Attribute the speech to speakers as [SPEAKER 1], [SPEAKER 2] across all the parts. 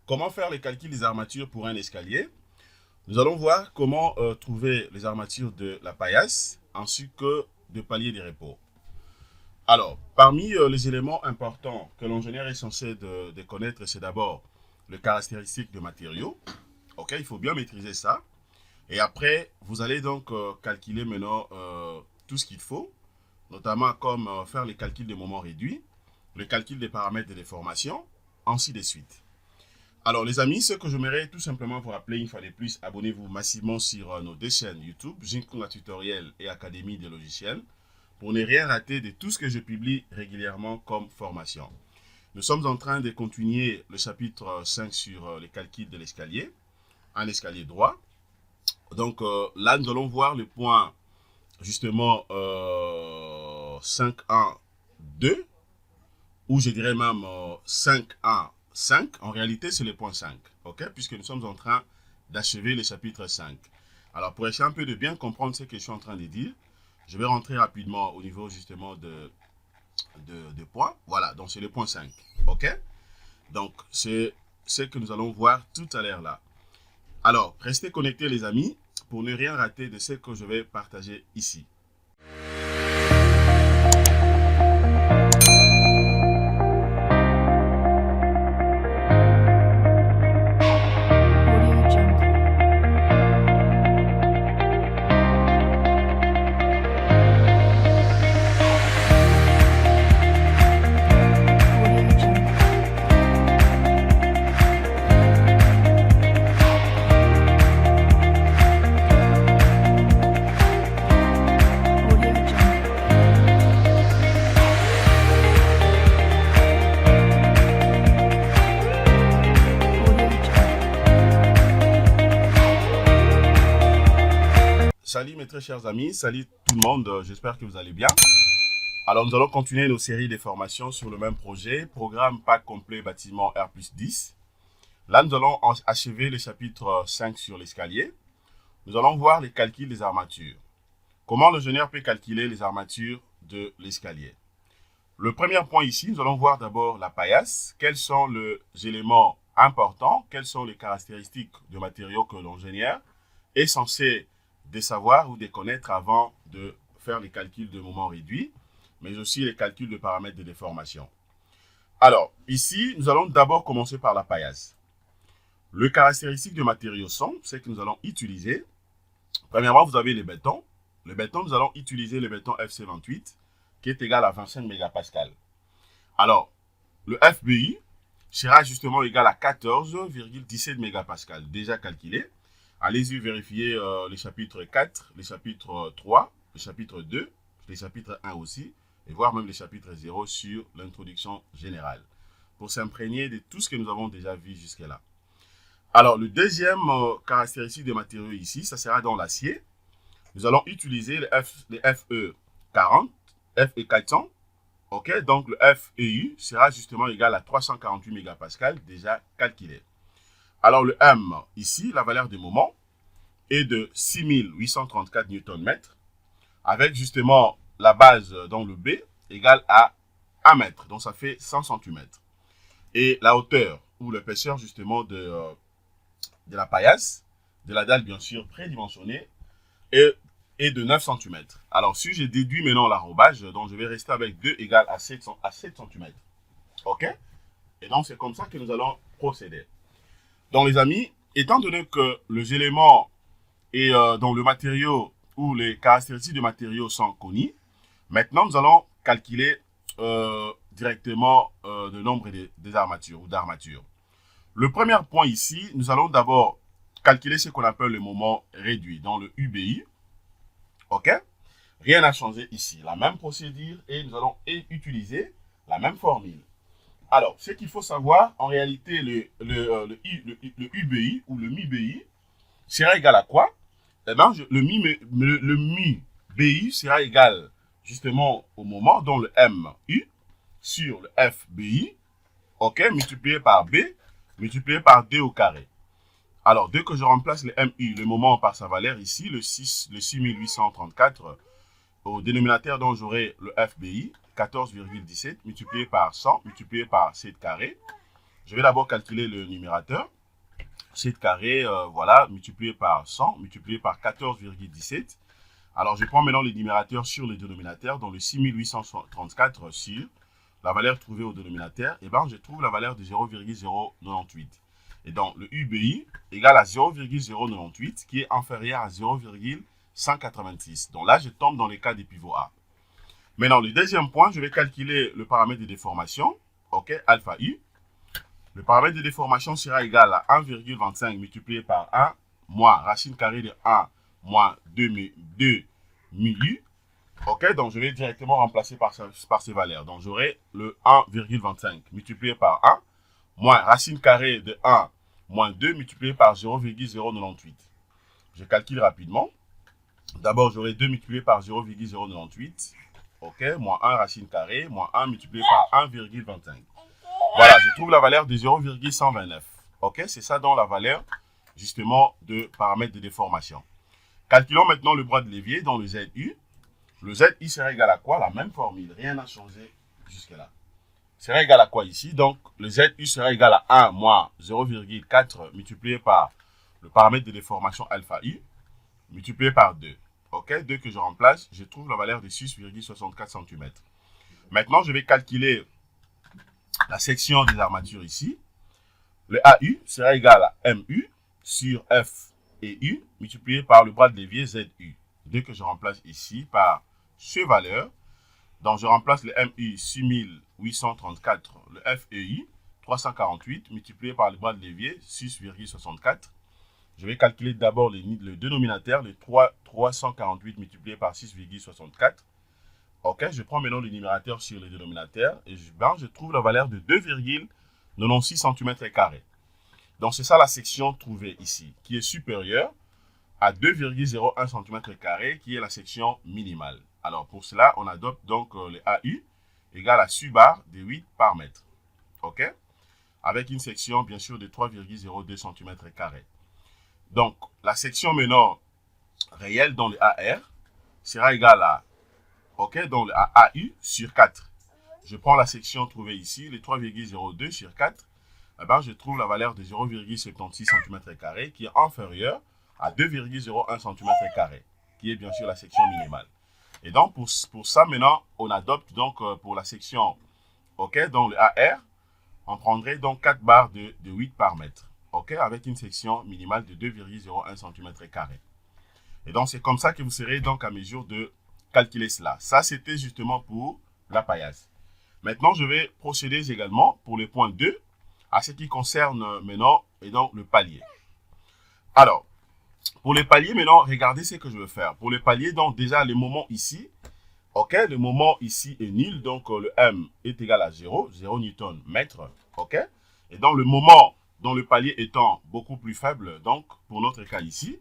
[SPEAKER 1] Comment faire les calculs des armatures pour un escalier? Nous allons voir comment trouver les armatures de la paillasse ainsi que de paliers de repos. Alors, parmi les éléments importants que l'ingénieur est censé de connaître, c'est d'abord les caractéristiques de matériaux. Ok, il faut bien maîtriser ça. Et après, vous allez donc calculer maintenant tout ce qu'il faut, notamment comme faire les calculs de moments réduits, le calcul des paramètres de déformation, ainsi de suite. Alors les amis, ce que j'aimerais tout simplement vous rappeler une fois de plus, abonnez-vous massivement sur nos deux chaînes YouTube, Jinkunga Tutoriel et Académie des logiciels, pour ne rien rater de tout ce que je publie régulièrement comme formation. Nous sommes en train de continuer le chapitre 5 sur les calculs de l'escalier, un escalier droit. Donc là, nous allons voir le point justement 5.1.2, ou je dirais même 5.1.5. En réalité, c'est le point 5, ok? Puisque nous sommes en train d'achever le chapitre 5. Alors, pour essayer un peu de bien comprendre ce que je suis en train de dire, je vais rentrer rapidement au niveau justement de points. Voilà, donc c'est le point 5, ok? Donc, c'est ce que nous allons voir tout à l'heure là. Alors, restez connectés les amis pour ne rien rater de ce que je vais partager ici. Salut mes très chers amis, salut tout le monde, j'espère que vous allez bien. Alors nous allons continuer nos séries de formations sur le même projet, programme pack complet bâtiment R+10. Là nous allons achever le chapitre 5 sur l'escalier. Nous allons voir les calculs des armatures. Comment l'ingénieur peut calculer les armatures de l'escalier? Le premier point ici, nous allons voir d'abord la paillasse. Quels sont les éléments importants, quelles sont les caractéristiques de matériaux que l'ingénieur est censé de savoir ou de connaître avant de faire les calculs de moments réduits, mais aussi les calculs de paramètres de déformation. Alors, ici, nous allons d'abord commencer par la paillasse. Les caractéristiques de matériaux sont ce que nous allons utiliser. Premièrement, vous avez les bétons. Le béton, nous allons utiliser le béton FC28 qui est égal à 25 mégapascales. Alors, le FBI sera justement égal à 14,17 mégapascales, déjà calculé. Allez-y vérifier les chapitres 4, les chapitres 3, le chapitre 2, les chapitres 1 aussi, et voir même les chapitres 0 sur l'introduction générale, pour s'imprégner de tout ce que nous avons déjà vu jusque-là. Alors, le deuxième caractéristique des matériaux ici, ça sera dans l'acier. Nous allons utiliser les FE40, FE400. Ok, donc le FEU sera justement égal à 348 mégapascales déjà calculé. Alors le M ici, la valeur de moment est de 6834 Nm avec justement la base dans le B égale à 1 mètre, donc ça fait 100 cm. Et la hauteur ou l'épaisseur justement de la paillasse, de la dalle bien sûr prédimensionnée, est de 9 cm. Alors si je déduis maintenant l'arrobage, donc je vais rester avec 2 égale à 7 cm. Ok? Et donc c'est comme ça que nous allons procéder. Donc les amis, étant donné que les éléments et dans le matériau ou les caractéristiques du matériau sont connues, maintenant nous allons calculer directement le nombre des armatures ou d'armatures. Le premier point ici, nous allons d'abord calculer ce qu'on appelle le moment réduit dans le UBI. Ok? Rien n'a changé ici. La même procédure et nous allons utiliser la même formule. Alors, ce qu'il faut savoir, en réalité, le UBI ou le MIBI sera égal à quoi? Eh bien, le MIBI sera égal justement au moment dont le MU sur le FBI, ok, multiplié par B, multiplié par D au carré. Alors, dès que je remplace le MU, le moment par sa valeur ici, le 6834, au dénominateur dont j'aurai le FBI, 14,17 multiplié par 100 multiplié par 7 carré, Je vais d'abord calculer le numérateur. 7 carré, voilà, multiplié par 100, multiplié par 14,17. Alors, je prends maintenant le numérateur sur le dénominateur, donc le 6834 sur la valeur trouvée au dénominateur, et bien je trouve la valeur de 0,098. Et donc, le UBI égale à 0,098, qui est inférieur à 0,186. Donc là, je tombe dans le cas des pivots A. Maintenant, le deuxième point, je vais calculer le paramètre de déformation, ok, alpha U. Le paramètre de déformation sera égal à 1,25 multiplié par 1 moins racine carrée de 1 moins 2 mu U. Ok, donc je vais directement remplacer par ces valeurs. Donc j'aurai le 1,25 multiplié par 1 moins racine carrée de 1 moins 2 multiplié par 0,098. Je calcule rapidement. D'abord, j'aurai 2 multiplié par 0,098. Ok, moins 1 racine carrée, moins 1 multiplié par 1,25. Voilà, je trouve la valeur de 0,129. Ok, c'est ça dans la valeur, justement, de paramètre de déformation. Calculons maintenant le bras de levier dans le ZU. Le ZU sera égal à quoi? La même formule, rien n'a changé jusque-là. Sera égal à quoi ici? Donc, le ZU sera égal à 1 moins 0,4 multiplié par le paramètre de déformation alpha U, multiplié par 2. Ok, 2 que je remplace, je trouve la valeur de 6,64 cm. Maintenant, je vais calculer la section des armatures ici. Le AU sera égal à MU sur F et U multiplié par le bras de levier ZU. Dès que je remplace ici par ces valeurs, donc je remplace le MU 6834, le FEI 348 multiplié par le bras de levier 6,64. Je vais calculer d'abord le dénominateur, le 348 multiplié par 6,64. Ok, je prends maintenant le numérateur sur le dénominateur et je trouve la valeur de 2,96 cm². Donc, c'est ça la section trouvée ici, qui est supérieure à 2,01 cm², qui est la section minimale. Alors, pour cela, on adopte donc le AU égale à su bar de 8 par mètre. OK? Avec une section, bien sûr, de 3,02 cm². Donc, la section maintenant réelle dans le AR sera égale à ok, donc AU sur 4. Je prends la section trouvée ici, les 3,02 sur 4. Eh ben, je trouve la valeur de 0,76 cm², qui est inférieure à 2,01 cm², qui est bien sûr la section minimale. Et donc, pour ça, maintenant, on adopte donc pour la section, ok, donc le AR, on prendrait donc 4 barres de 8 par mètre, ok, avec une section minimale de 2,01 cm². Et donc, c'est comme ça que vous serez donc à mesure de calculer cela. Ça, c'était justement pour la paillasse. Maintenant, je vais procéder également pour le point 2 à ce qui concerne maintenant et donc le palier. Alors, pour les paliers, maintenant, regardez ce que je vais faire. Pour les paliers, donc déjà, le moment ici, ok, le moment ici est nul, donc le M est égal à 0, 0 Newton mètre, ok. Et donc, le moment dont le palier étant beaucoup plus faible, donc pour notre cas ici,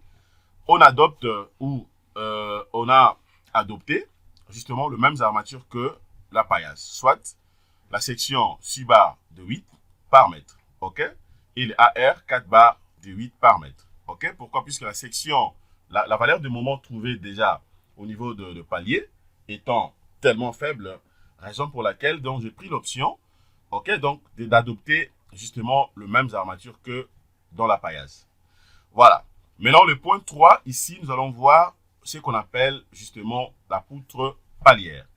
[SPEAKER 1] on adopte ou on a adopté justement le même armature que la paillasse, soit la section 6 barres de 8 par mètre, ok, et le AR 4 barres de 8 par mètre, ok. Pourquoi? Puisque la section, la valeur de moment trouvée déjà au niveau de palier étant tellement faible, raison pour laquelle donc j'ai pris l'option, ok, donc d'adopter justement le même armature que dans la paillasse. Voilà. Maintenant, le point 3, ici, nous allons voir ce qu'on appelle justement la poutre palière.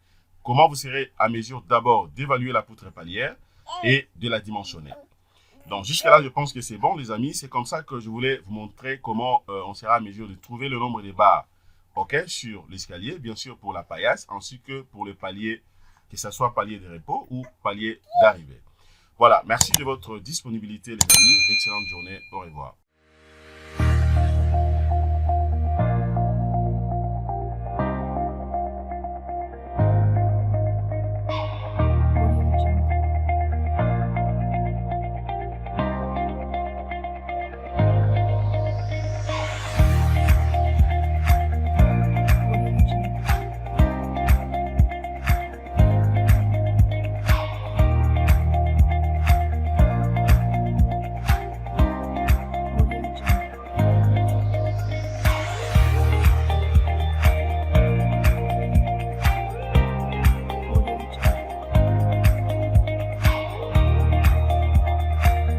[SPEAKER 1] Comment vous serez à mesure d'abord d'évaluer la poutre palière et de la dimensionner. Donc, jusqu'à là, je pense que c'est bon, les amis. C'est comme ça que je voulais vous montrer comment on sera à mesure de trouver le nombre de barres, ok, sur l'escalier, bien sûr pour la paillasse, ainsi que pour le palier, que ce soit palier de repos ou palier d'arrivée. Voilà, merci de votre disponibilité, les amis. Excellente journée. Au revoir.